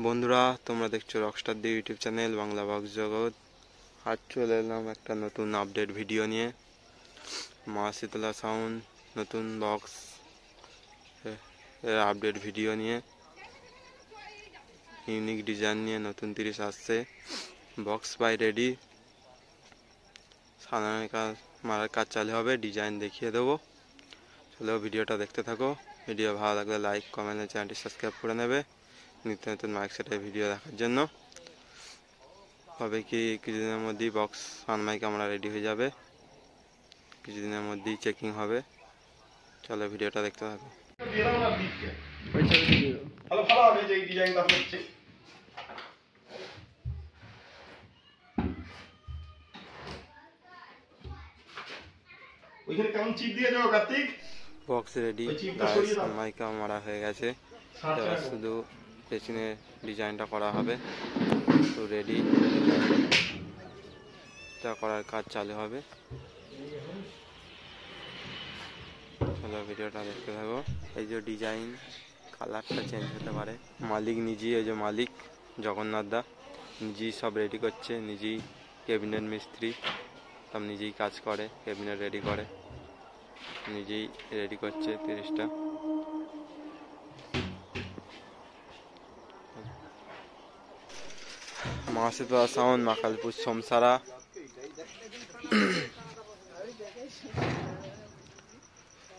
বন্ধুরা, তোমরা দেখছো রকস্টার দি ইউটিউব চ্যানেল বাংলা বক্স জগৎ। আজ চলে এলাম একটা নতুন আপডেট ভিডিও নিয়ে। মা শীতলা সাউন্ড নতুন বক্স আপডেট ভিডিও নিয়ে, ইউনিক ডিজাইন নিয়ে নতুন 30 আসছে। বক্স বাই রেডি, সাধারণ মারার কাজ চালু হবে, ডিজাইন দেখিয়ে দেবো। চলো ভিডিওটা দেখতে থাকো। ভিডিও ভালো লাগলে লাইক কমেন্ট, চ্যানেলটি সাবস্ক্রাইব করে নেবে নিত্য নতুন মাইক সেটের ভিডিও দেখার জন্য। তবে কি কিছুদিনের মধ্যেই বক্স সাউন্ড মাইক আমরা রেডি হয়ে যাবে, কিছুদিনের মধ্যেই চেকিং হবে। চলো ভিডিওটা দেখতে থাকো। বক্স রেডি, সাউন্ড মাইক মারা হয়ে গেছে, এবার শুধু পেছনে ডিজাইনটা করা হবে। তো রেডি, ডিজাইনটা করার কাজ চালু হবে। চলো ভিডিওটা দেখতে থাকো। এই যে ডিজাইন, কালারটা চেঞ্জ হতে পারে। মালিক নিজেই, এই যে মালিক জগন্নাথ দা নিজেই সব রেডি করছে, নিজেই ক্যাবিনেট মিস্ত্রি, সব নিজেই কাজ করে, ক্যাবিনেট রেডি করে, নিজেই রেডি করছে 30টা। মা শীতলা সাউন্ড, মাকালপুর সমসারা।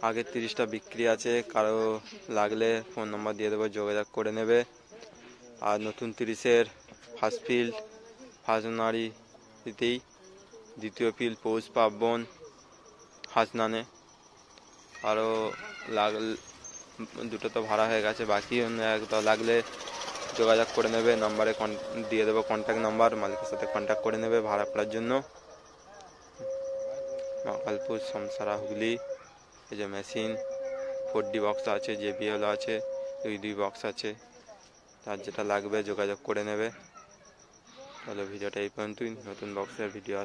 আগে 30টা বিক্রি আছে, কারো লাগলে ফোন নাম্বার দিয়ে দেবো, যোগাযোগ করে নেবে। আর নতুন 30-এর ফার্স্ট ফিল্ড ফার্স্ট জানুয়ারিতেই, দ্বিতীয় ফিল্ড পৌষ পার্বণ হাসনানে। আরও দুটো তো ভাড়া হয়ে গেছে, বাকি একটা লাগলে যোগাযোগ করে নেবে, নাম্বারে দিয়ে দেবো কন্ট্যাক্ট নাম্বার, মালিকের সাথে কন্ট্যাক্ট করে নেবে ভাড়া করার জন্য। মাকালপুর সমসারা হুগলি। এই যে মেশিন 4D বক্স আছে, JBL আছে, 2 বক্স আছে, তার যেটা লাগবে যোগাযোগ করে নেবে। তাহলে ভিডিওটা এই পর্যন্তই, নতুন বক্সের ভিডিও আসে।